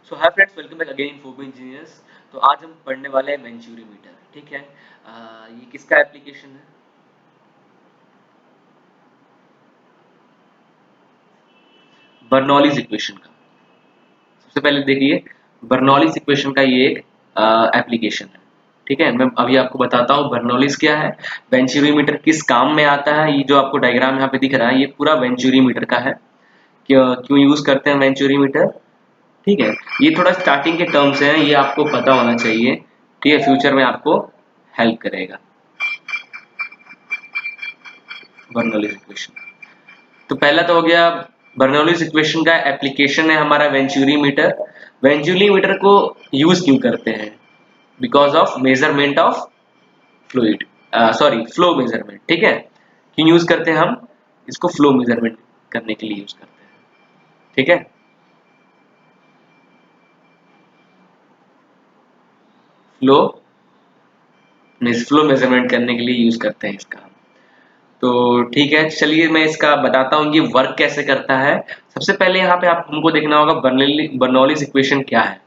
So hi friends, welcome back again in Fobo engineers. तो आज हम पढ़ने वाले हैं वेंचुरीमीटर। ठीक है। ये किसका एप्लीकेशन है? बर्नौलीज इक्वेशन का। सबसे पहले देखिए, बर्नौलीज इक्वेशन का ये एक एप्लीकेशन है। ठीक है, मैं अभी आपको बताता हूँ बर्नौलीज क्या है, वेंचुरीमीटर किस काम में आता है। ये जो आपको डायग्राम यहाँ पे दिख रहा है, ये पूरा वेंचुरीमीटर का है। क्यों क्यों यूज करते हैं वेंचुरीमीटर? ठीक है, ये थोड़ा स्टार्टिंग के टर्म्स हैं, ये आपको पता होना चाहिए। ठीक है, फ्यूचर में आपको हेल्प करेगा। बर्नौलीज इक्वेशन, तो पहला तो हो गया बर्नौलीज इक्वेशन का एप्लीकेशन है हमारा वेंचुरी मीटर। वेंचुरी मीटर को यूज क्यों करते हैं? Because of measurement of fluid, sorry flow measurement. ठीक है, क्यों यूज करते हैं हम इसको? फ्लो मेजरमेंट करने के लिए यूज करते हैं। ठीक है, फ्लो फ्लो मेजरमेंट करने के लिए यूज करते हैं इसका। तो ठीक है, चलिए मैं इसका बताता हूँ ये वर्क कैसे करता है। सबसे पहले यहाँ पे आप हमको देखना होगा बर्नौलीज इक्वेशन क्या है।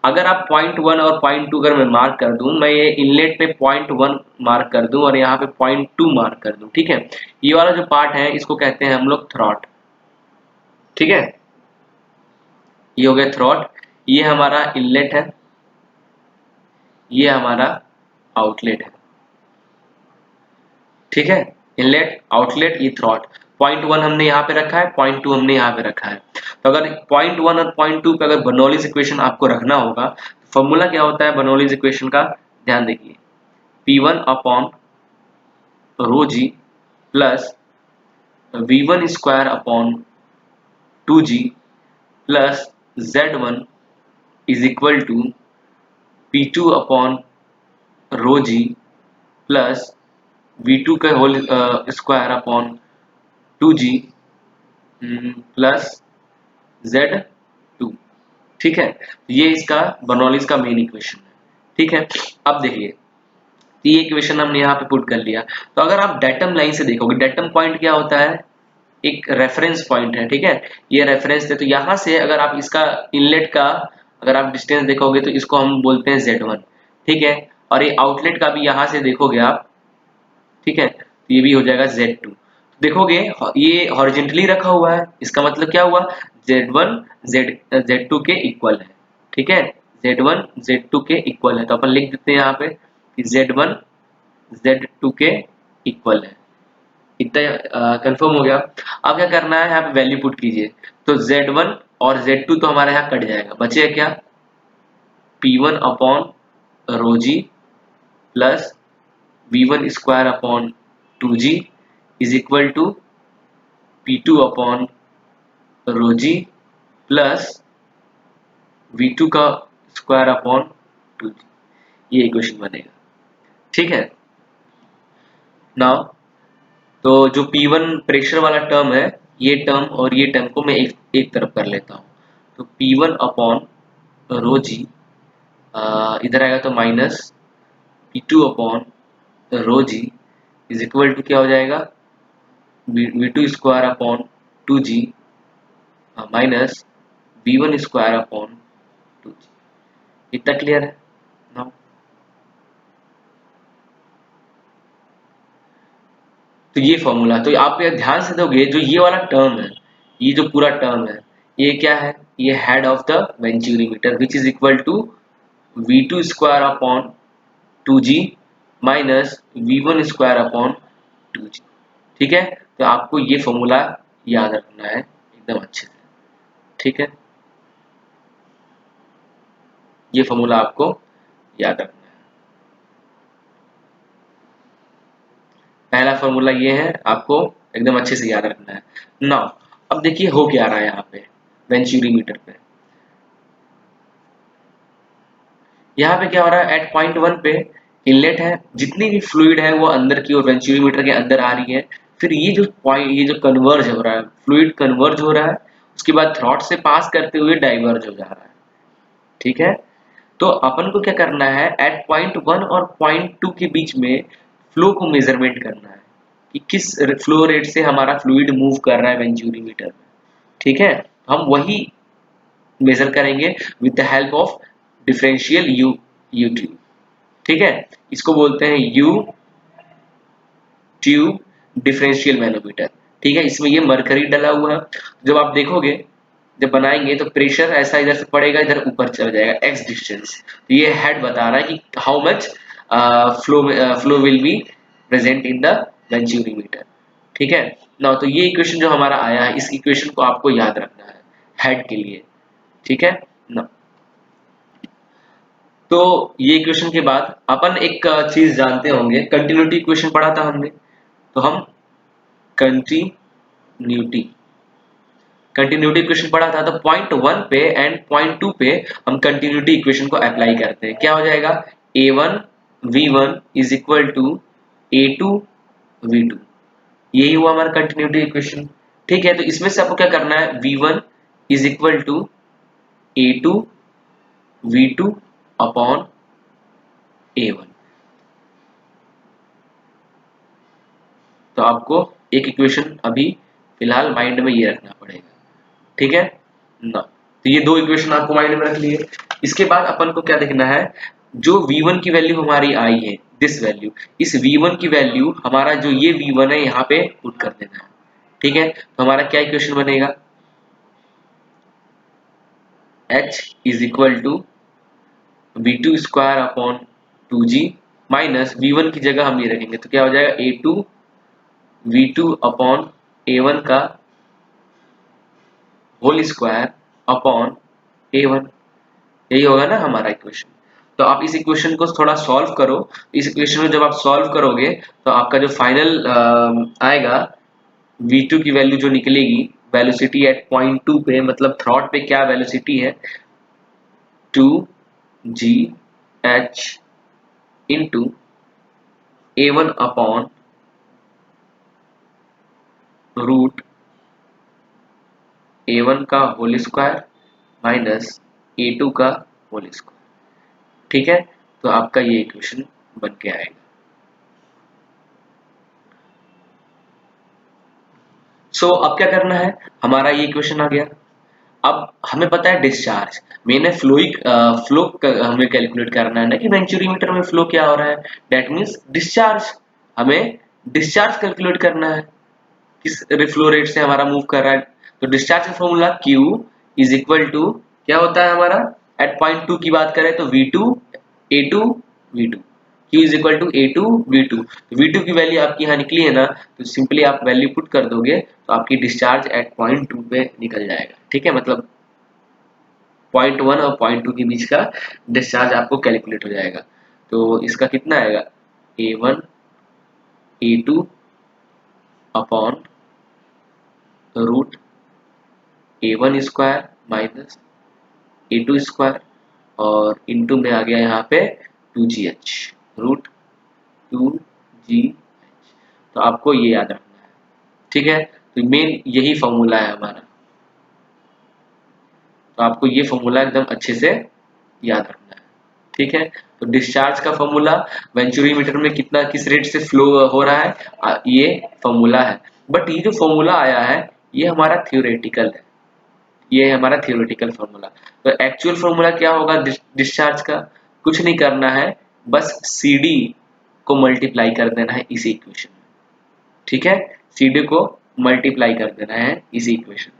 अगर आप पॉइंट 1 और पॉइंट 2 अगर मैं मार्क कर दूं, मैं ये इनलेट पे पॉइंट 1 मार्क कर दूं और यहाँ पे पॉइंट 2 मार्क कर दूं। ठीक है, ये वाला जो पार्ट है इसको कहते हैं हम लोग थ्रॉट। ठीक है, ये हो गया थ्रॉट। ये हमारा इनलेट है, ये हमारा आउटलेट है। ठीक है, इनलेट आउटलेट ये थ्रॉट। पॉइंट 1 हमने यहाँ पे रखा है, पॉइंट 2 हमने यहाँ पे रखा है। तो अगर पॉइंट 1 और पॉइंट 2 पे अगर बर्नौलीज इक्वेशन आपको रखना होगा, फॉर्मूला क्या होता है बर्नौलीज इक्वेशन का? ध्यान देखिए, P1 upon rho g plus V1 square upon 2G plus Z1 is equal to P2 upon rho g plus V2 का whole square upon 2G plus Z2। ठीक है, ये इसका बर्नौलीज का मेन इक्वेशन है। ठीक है, अब देखिए, ये इक्वेशन हमने यहाँ पे पुट कर लिया। तो अगर आप डेटम लाइन से देखोगे, डेटम पॉइंट क्या होता है? एक रेफरेंस पॉइंट है। ठीक है, ये रेफरेंस है। तो यहाँ से अगर आप इसका इनलेट का अगर आप डिस्टेंस देखोगे तो इसको हम बोलते हैं Z1। ठीक है, और ये आउटलेट का भी यहाँ से देखोगे आप, ठीक है, तो ये भी हो जाएगा Z2। देखोगे ये हॉरिजेंटली रखा हुआ है, इसका मतलब क्या हुआ? Z1 Z2 के इक्वल है। ठीक है, Z1 Z2 के इक्वल है। तो अपन लिख देते हैं यहाँ पे कि Z1 Z2 के इक्वल है। इतना कंफर्म हो गया। अब क्या करना है, यहाँ पे वैल्यू पुट कीजिए। तो Z1 और Z2 तो हमारे यहाँ कट जाएगा, बचेगा क्या? P1 upon rho g plus V1 square upon 2G is equal to P2 upon rho g plus V2 का स्क्वायर अपॉन 2G। ये इक्वेशन बनेगा। ठीक है, नाउ तो जो P1 प्रेशर वाला टर्म है, ये टर्म और ये टर्म को मैं एक तरफ कर लेता हूँ। तो P1 अपॉन रो जी, इधर आएगा तो minus P2 upon rho g is equal to क्या हो जाएगा? V2 square upon 2G minus V1 square upon 2G। इतना क्लियर है नाउ? तो ये फॉर्मूला, तो आप ये ध्यान से दोगे, जो ये वाला टर्म है, ये जो पूरा टर्म है, ये क्या है? ये head of the venturimeter which is equal to V2 square upon 2G minus V1 square upon 2G। ठीक है, तो आपको ये फॉर्मूला याद रखना है एकदम अच्छे से। ठीक है, ये फॉर्मूला आपको याद रखना है। पहला फॉर्मूला ये है, आपको एकदम अच्छे से याद रखना है। नाउ अब देखिए हो क्या रहा है यहाँ पे वेंचुरीमीटर पे। यहाँ पे क्या हो रहा है? एट पॉइंट 1 पे इनलेट है, जितनी भी फ्लूइड है वो अंदर की ओर वेंचुरीमीटर के अंदर आ रही है। फिर ये जो पॉइंट, ये जो कन्वर्ज हो रहा है, फ्लूइड कन्वर्ज हो रहा है, उसके बाद थ्रॉट से पास करते हुए डाइवर्ज हो जा रहा है। ठीक है, तो अपन को क्या करना है, एट पॉइंट 1 और पॉइंट 2 के बीच में फ्लो को मेजरमेंट करना है कि किस फ्लो रेट से हमारा फ्लूइड मूव कर रहा है वेंचुरीमीटर में। ठीक है, हम वही मेजर करेंगे with the help of differential you tube. ठीक है, इसको बोलते हैं यू ट्यूब डिफरेंशियल मैनोमीटर। ठीक है, इसमें ये मरकरी डला हुआ है। जब आप देखोगे, जब बनाएंगे तो प्रेशर ऐसा इधर से पड़ेगा, इधर ऊपर चला जाएगा एक्स डिस्टेंस। तो ये हेड बता रहा है कि how much flow will be present in the venturimeter. ठीक है ना, तो ये इक्वेशन जो हमारा आया है, इस इक्वेशन को आपको याद रखना है हेड के लिए। ठीक है ना, तो ये इक्वेशन के बाद अपन एक चीज जानते होंगे, कंटिन्यूटी इक्वेशन पढ़ा था हमने। तो हम कंटिन्यूटी कंटिन्यूटी इक्वेशन पढ़ा था, तो पॉइंट 1 पे एंड पॉइंट 2 पे हम कंटिन्यूटी इक्वेशन को अप्लाई करते हैं। क्या हो जाएगा, a1 v1 is equal to a2 v2। यही हुआ हमारा कंटिन्यूटी इक्वेशन। ठीक है, तो इसमें से आपको क्या करना है, v1 is equal to a2 v2 upon a1। तो आपको एक इक्वेशन अभी फिलहाल माइंड में ये रखना पड़ेगा। ठीक है ना, तो ये दो इक्वेशन आपको माइंड में रख लिए। इसके बाद अपन को क्या देखना है, जो v1 की वैल्यू हमारी आई है, दिस वैल्यू, इस v1 की वैल्यू हमारा जो ये v1 है यहाँ पे पुट कर देना है। ठीक है, तो हमारा क्या इक्वेशन बनेगा, h is equal to v2 square upon 2g minus v1 की जगह हम ये रखेंगे, तो क्या हो जाएगा a2 v2 अपॉन a1 का होल स्क्वायर अपॉन a1। यही होगा ना हमारा इक्वेशन। तो आप इस इक्वेशन को थोड़ा सॉल्व करो। इस इक्वेशन में जब आप सॉल्व करोगे तो आपका जो फाइनल आएगा v2 की वैल्यू जो निकलेगी, वेलोसिटी एट पॉइंट 2 पे, मतलब थ्रॉट पे क्या वेलोसिटी है, 2gh into a1 upon root a1 का होल स्क्वायर माइनस a2 का होल स्क्वायर। ठीक है, तो आपका ये इक्वेशन बन के आएगा। सो अब क्या करना है, हमारा ये इक्वेशन आ गया। अब हमें पता है डिस्चार्ज, मैंने फ्लो हमें कैलकुलेट करना है ना कि वेंचुरीमीटर में फ्लो क्या हो रहा है, दैट मींस डिस्चार्ज। हमें डिस्चार्ज कैलकुलेट करना है, किस फ्लो रेट से हमारा मूव कर रहा है। तो डिस्चार्ज का formula Q is equal to क्या होता है हमारा, एट पॉइंट 2 की बात करें तो V2 A2 V2, Q is equal to A2 V2। V2 की वैल्यू आपकी यहाँ निकली है ना, तो सिंपली आप वैल्यू पुट कर दोगे तो आपकी डिस्चार्ज एट पॉइंट 2 पे निकल जाएगा। ठीक है, मतलब पॉइंट 1 और पॉइंट 2 के बीच का डिस्चार्ज आपको कैलकुलेट हो जाएगा। तो इसका कितना आएगा, A1 A2 upon root A1 square minus A2 square और इनटू में आ गया यहाँ पे 2gh रूट 2gh। तो आपको ये याद रखना है। ठीक है, तो मेन यही फॉर्मूला है हमारा, तो आपको ये फॉर्मूला एकदम अच्छे से याद रखना है। ठीक है, तो डिस्चार्ज का फॉर्मूला, वेंचुरीमीटर में कितना किस रेट से फ्लो हो रहा है, ये फॉर्मूला है। बट ये जो फॉर्मूला आया है ये हमारा थ्योरेटिकल है, ये है हमारा थियोरेटिकल फॉर्मूला। तो एक्चुअल फॉर्मूला क्या होगा डिस्चार्ज का, कुछ नहीं करना है, बस CD को मल्टीप्लाई कर देना है इसी इक्वेशन में। ठीक है, CD को मल्टीप्लाई कर देना है इसी इक्वेशन में।